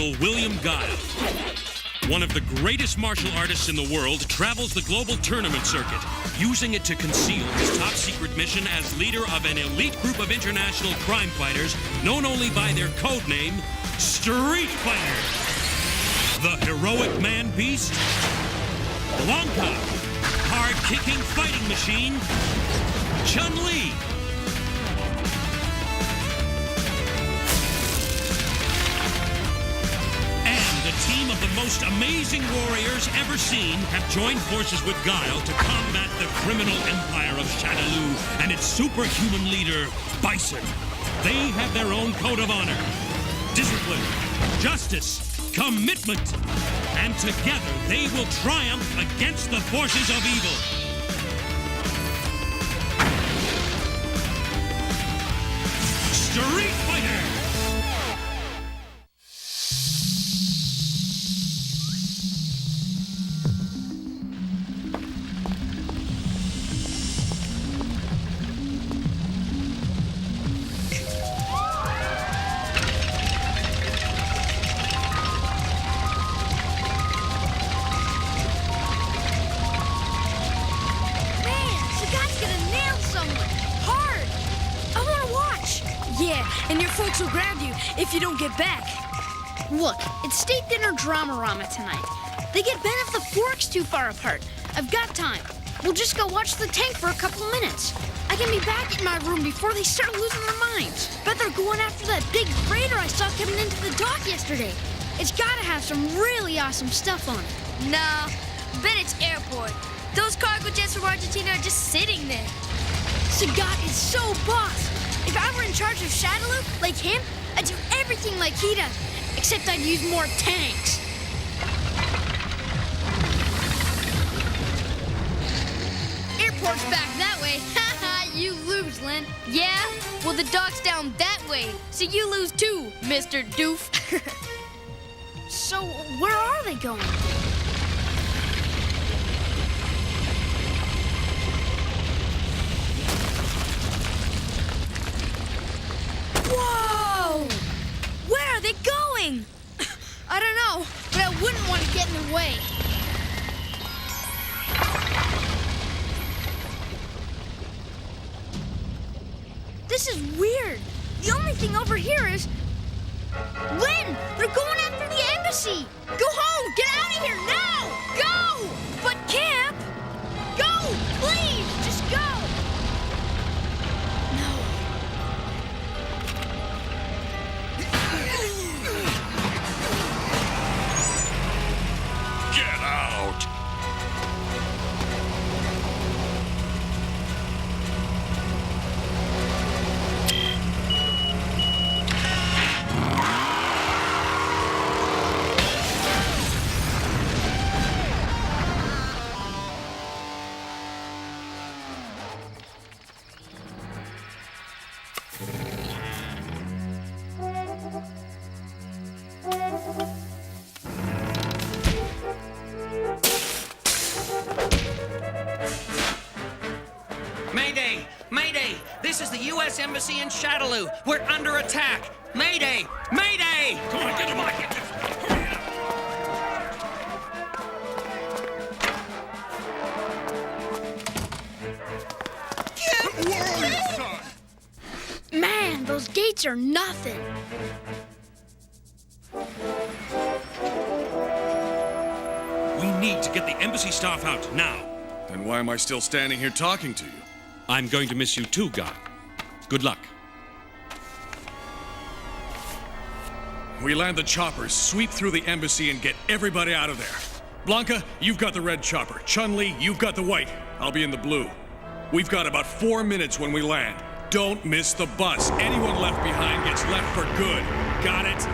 Colonel William Guile. One of the greatest martial artists in the world travels the global tournament circuit, using it to conceal his top-secret mission as leader of an elite group of international crime fighters known only by their code name, Street Fighter. The heroic man-beast, Blanka. Hard-kicking fighting machine, Chun-Li. Team of the most amazing warriors ever seen have joined forces with Guile to combat the criminal empire of Shadaloo and its superhuman leader, Bison. They have their own code of honor, discipline, justice, commitment, and together they will triumph against the forces of evil. Street Fighter! And your folks will grab you if you don't get back. Look, it's state dinner drama-rama tonight. They get bent if the fork's too far apart. I've got time. We'll just go watch the tank for a couple minutes. I can be back in my room before they start losing their minds. Bet they're going after that big freighter I saw coming into the dock yesterday. It's gotta have some really awesome stuff on it. Nah, bet it's airport. Those cargo jets from Argentina are just sitting there. Sagat is so boss. If I were in charge of Shadaloo, like him, I'd do everything like he does, except I'd use more tanks. Airport's back that way. Haha, you lose, Lynn. Yeah? Well, the dock's down that way, so you lose too, Mr. Doof. So, where are they going? Whoa! Where are they going? I don't know, but I wouldn't want to get in their way. This is weird. The only thing over here is... Lynn! They're going after the embassy! Go home! Get out of here now! Go! But Camp! Go! Please! Just go! No. Get out! Mayday! Mayday! This is the U.S. Embassy in Shadaloo. We're under attack. Mayday! Mayday! Come on, get him, Mike. Man, those gates are nothing. We need to get the embassy staff out now. Then why am I still standing here talking to you? I'm going to miss you too, Guile. Good luck. We land the choppers, sweep through the embassy, and get everybody out of there. Blanka, you've got the red chopper. Chun-Li, you've got the white. I'll be in the blue. We've got about 4 minutes when we land. Don't miss the bus. Anyone left behind gets left for good. Got it?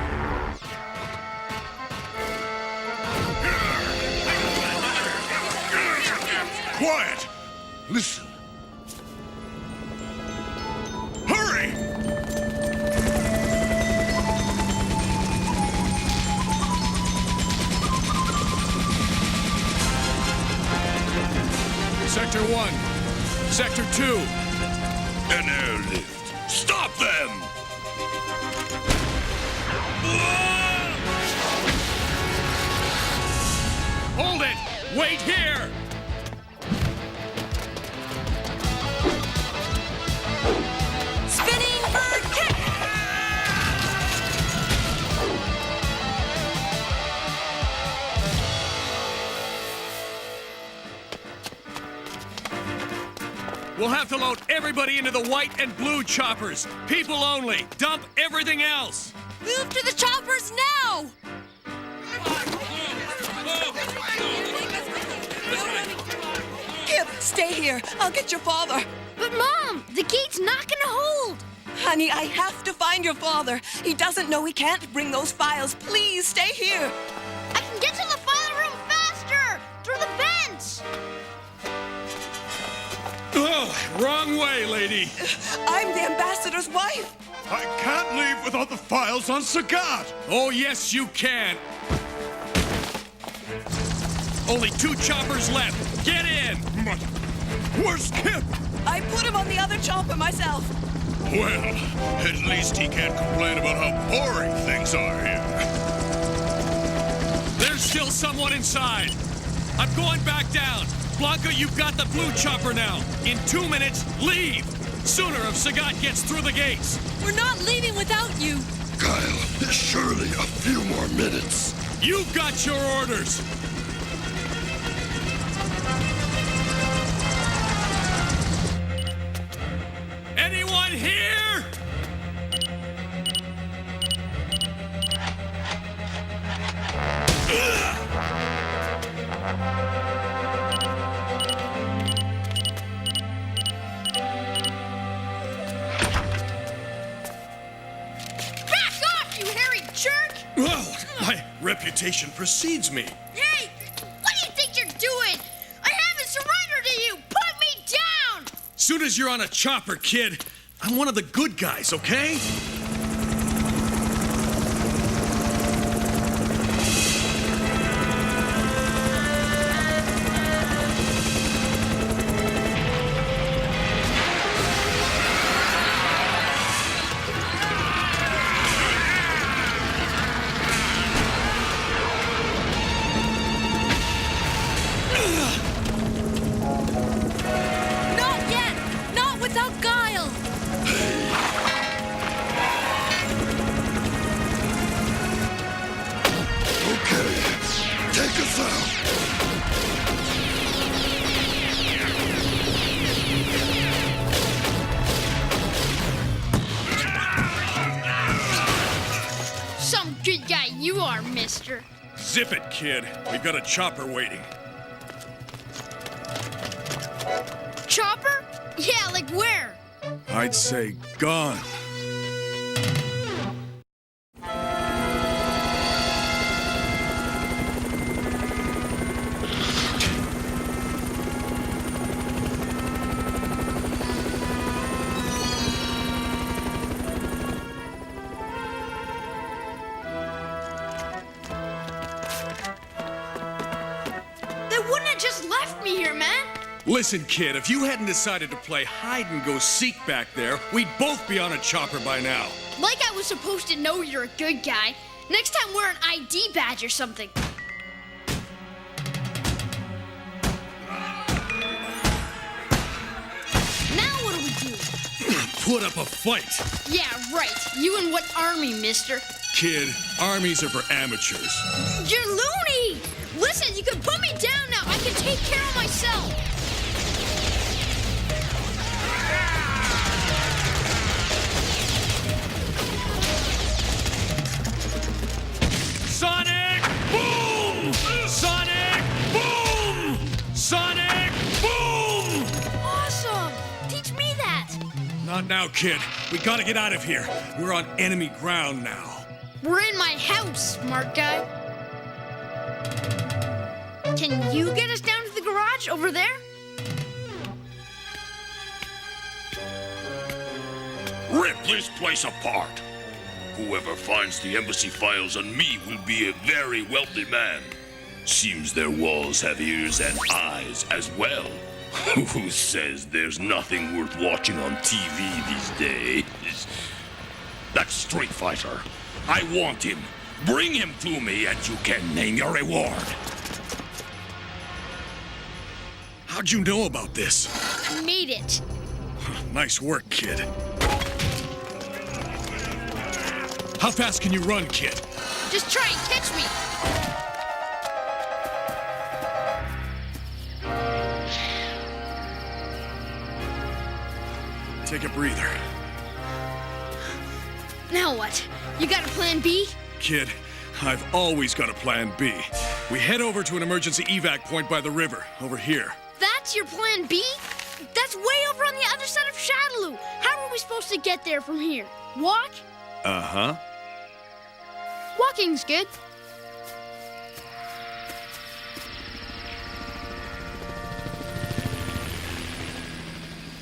Quiet! Listen. Hurry! Sector 1. Sector 2. An airlift. Stop them! Wait here! Spinning bird kick! We'll have to load everybody into the white and blue choppers. People only. Dump everything else. Move to the choppers now! Kip, stay here. I'll get your father. But Mom, the gate's not gonna hold. Honey, I have to find your father. He doesn't know he can't bring those files. Please stay here. I can get to the file room faster through the vents. Oh, wrong way, lady. I'm the ambassador's wife. I can't leave without the files on Sagat. Oh, yes, you can. Only 2 choppers left. Get in. But where's Kip? I put him on the other chopper myself. Well, at least he can't complain about how boring things are here. There's still someone inside. I'm going back down. Blanca, you've got the blue chopper now. In 2 minutes, leave. Sooner if Sagat gets through the gates. We're not leaving without you! Kyle, surely a few more minutes. You've got your orders. Anyone here? Back off, you hairy jerk! Well, my reputation precedes me. Hey, what do you think you're doing? I haven't surrendered to you. Put me down. Soon as you're on a chopper, kid, I'm one of the good guys, okay? Not yet! Not without Guile! Okay, take us out. Some good guy you are, mister. Zip it, kid. We've got a chopper waiting. Chopper? Yeah, like where? I'd say gone. They wouldn't have just left me here, man. Listen, kid, if you hadn't decided to play hide-and-go-seek back there, we'd both be on a chopper by now. Like I was supposed to know you're a good guy. Next time wear an ID badge or something. Now what do we do? Put up a fight. Yeah, right. You in what army, mister? Kid, armies are for amateurs. You're loony! Listen, you can put me down now. I can take care of myself. Sonic boom! Sonic boom! Sonic boom! Awesome! Teach me that. Not now, kid. We gotta get out of here. We're on enemy ground now. We're in my house, smart guy. Can you get us down to the garage over there? Rip this place apart. Whoever finds the embassy files on me will be a very wealthy man. Seems their walls have ears and eyes as well. Who says there's nothing worth watching on TV these days? That Street Fighter. I want him. Bring him to me and you can name your reward. How'd you know about this? I made it. Nice work, kid. How fast can you run, kid? Just try and catch me. Take a breather. Now what? You got a plan B? Kid, I've always got a plan B. We head over to an emergency evac point by the river, over here. That's your plan B? That's way over on the other side of Shadaloo. How are we supposed to get there from here? Walk? Uh-huh. Walking's good.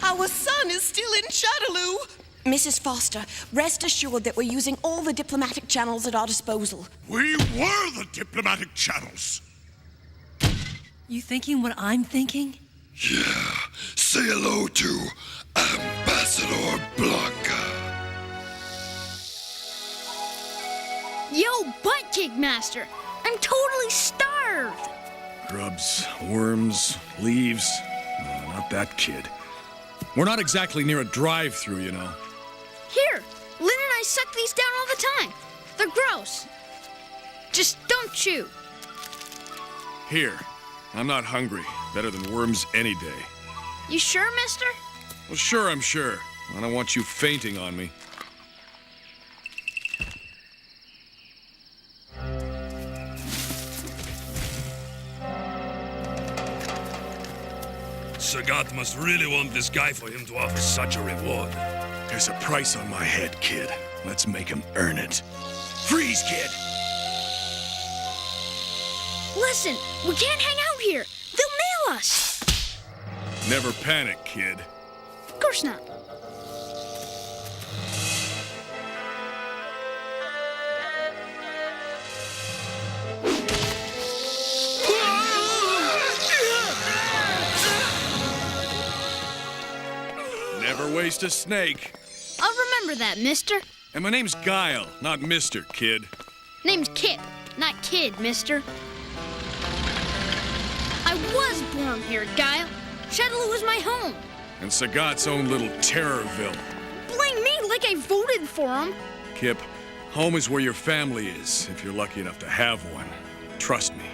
Our son is still in Shadaloo. Mrs. Foster, rest assured that we're using all the diplomatic channels at our disposal. We were the diplomatic channels. You thinking what I'm thinking? Yeah. Say hello to Ambassador Blanca. Yo, butt kick master. I'm totally starved. Grubs, worms, leaves. No, not that kid. We're not exactly near a drive-through, you know. Here, Lynn and I suck these down all the time. They're gross. Just don't chew. Here. I'm not hungry. Better than worms any day. You sure, mister? Well, sure, I'm sure. I don't want you fainting on me. Sagat must really want this guy for him to offer such a reward. There's a price on my head, kid. Let's make him earn it. Freeze, kid! Listen, we can't hang out here. They'll nail us. Never panic, kid. Of course not. Never waste a snake. I'll remember that, mister. And my name's Guile, not Mr. Kid. Name's Kip, not Kid, mister. I was born here, Guile. Shadaloo was my home. And Sagat's own little Terrorville. Blame me like I voted for him. Kip, home is where your family is, if you're lucky enough to have one. Trust me.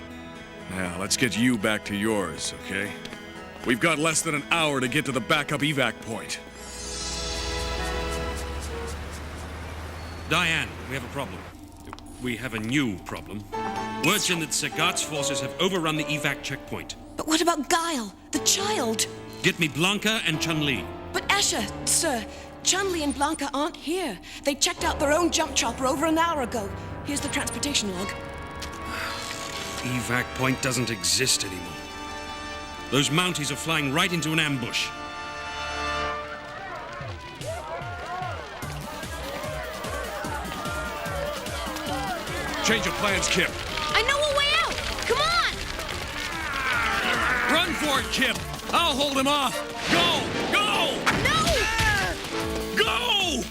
Now, let's get you back to yours, okay? We've got less than an hour to get to the backup evac point. Diane, we have a problem. We have a new problem. Word's in that Sagat's forces have overrun the evac checkpoint. But what about Guile, the child? Get me Blanca and Chun-Li. But Escher, sir, Chun-Li and Blanca aren't here. They checked out their own jump chopper over an hour ago. Here's the transportation log. Evac point doesn't exist anymore. Those Mounties are flying right into an ambush. Change of plans, Kip. I know a way out. Come on. Run for it, Kip. I'll hold him off. Go! Go! No! Go!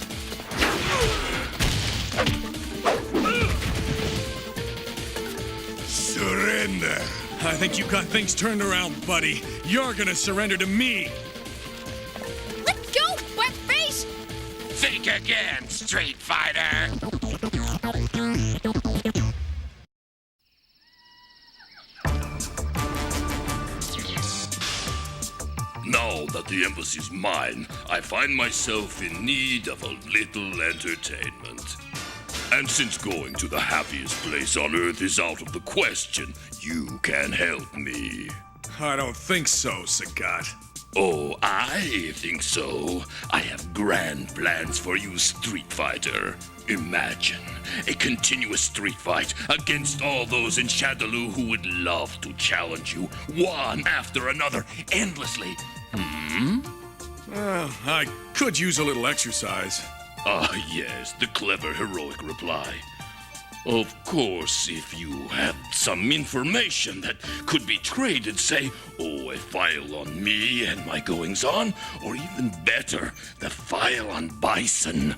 Surrender. I think you got things turned around, buddy. You're gonna surrender to me. Let go, wet face. Think again, Street Fighter! Now that the embassy's mine, I find myself in need of a little entertainment. And since going to the happiest place on Earth is out of the question, you can help me. I don't think so, Sagat. Oh, I think so. I have grand plans for you, Street Fighter. Imagine a continuous street fight against all those in Shadaloo who would love to challenge you, one after another, endlessly. Well, I could use a little exercise. Ah, yes, the clever, heroic reply. Of course, if you had some information that could be traded, say, a file on me and my goings-on, or even better, the file on Bison.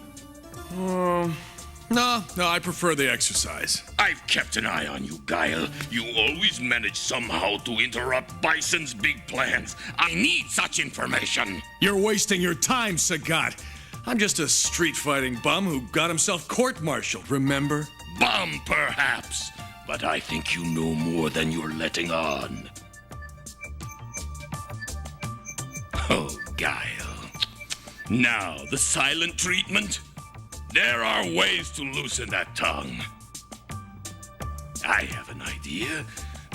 No, I prefer the exercise. I've kept an eye on you, Guile. You always manage somehow to interrupt Bison's big plans. I need such information. You're wasting your time, Sagat. I'm just a street fighting bum who got himself court-martialed, remember? Bum, perhaps. But I think you know more than you're letting on. Oh, Guile. Now, the silent treatment? There are ways to loosen that tongue. I have an idea.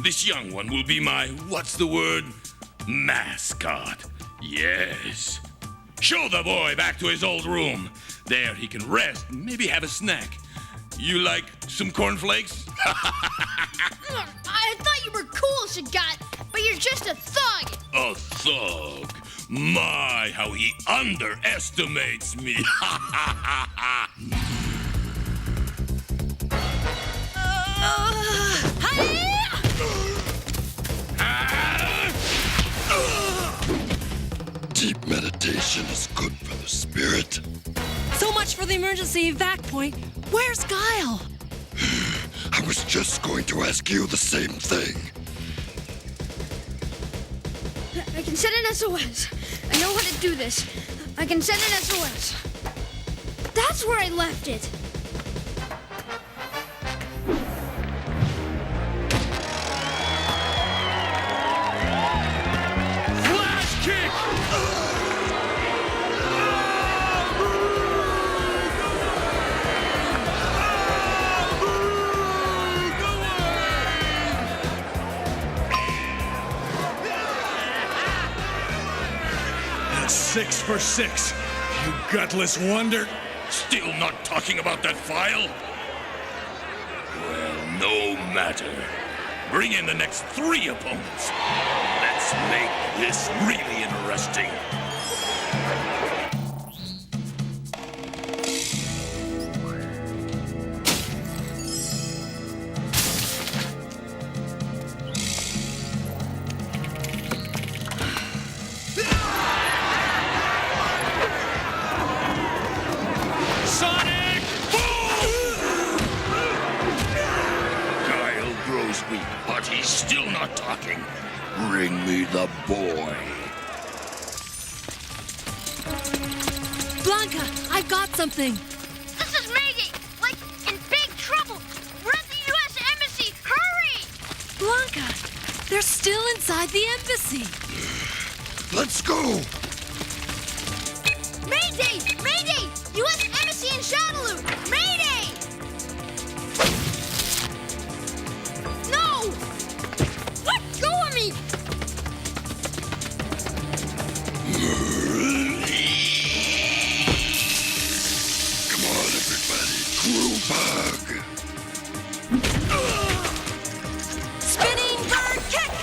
This young one will be my, what's the word? Mascot. Yes. Show the boy back to his old room. There he can rest and maybe have a snack. You like some cornflakes? I thought you were cool, Sagat, but you're just a thug. A thug. My, how he underestimates me. Deep meditation is good for the spirit. So much for the emergency evac point. Where's Guile? I was just going to ask you the same thing. I can send an SOS. I know how to do this. I can send an SOS. That's where I left it. Flash kick! That's 6 for 6. You gutless wonder. Still not talking about that file? Well, no matter. Bring in the next 3 opponents. Let's make this really interesting. Sonic boom! Guile grows weak, but he's still not talking. Bring me the boy. Blanca, I've got something. This is Mayday, like in big trouble. We're at the U.S. Embassy. Hurry! Blanca, they're still inside the embassy. Let's go! Mayday! Mayday! U.S. Embassy in Shadaloo! Mayday! No! Let go of me! Come on, everybody. Crew bug. Spinning bird kick!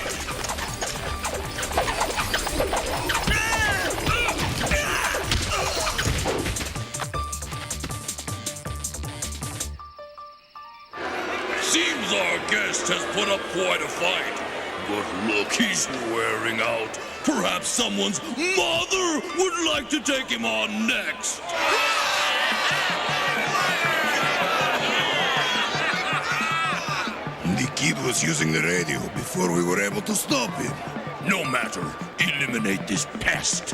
Seems our guest has put up quite a fight. But look, he's wearing out. Perhaps someone's mother would like to take him on next. The kid was using the radio before we were able to stop him. No matter. Eliminate this pest.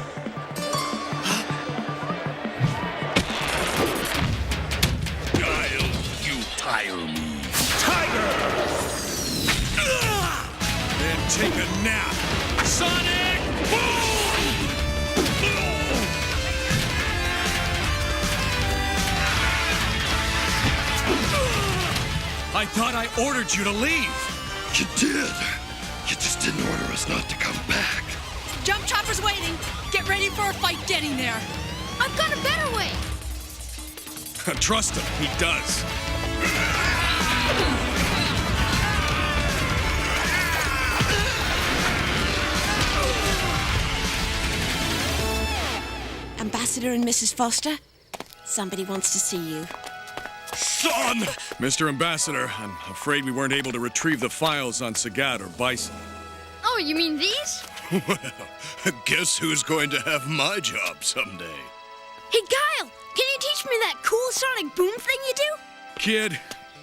Guile, you tire me. Tiger! Then take a nap. Sonic boom! I thought I ordered you to leave. You did. You just didn't order us not to come back. Jump chopper's waiting. Get ready for a fight getting there. I've got a better way. Trust him, he does. Ambassador and Mrs. Foster, somebody wants to see you. Son! Mr. Ambassador, I'm afraid we weren't able to retrieve the files on Sagat or Bison. Oh, you mean these? Well, guess who's going to have my job someday? Hey, Guile, can you teach me that cool sonic boom thing you do? kid.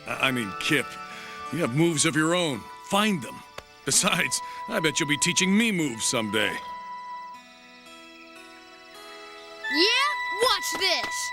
I mean, Kip. You have moves of your own. Find them. Besides, I bet you'll be teaching me moves someday. Yeah? Watch this!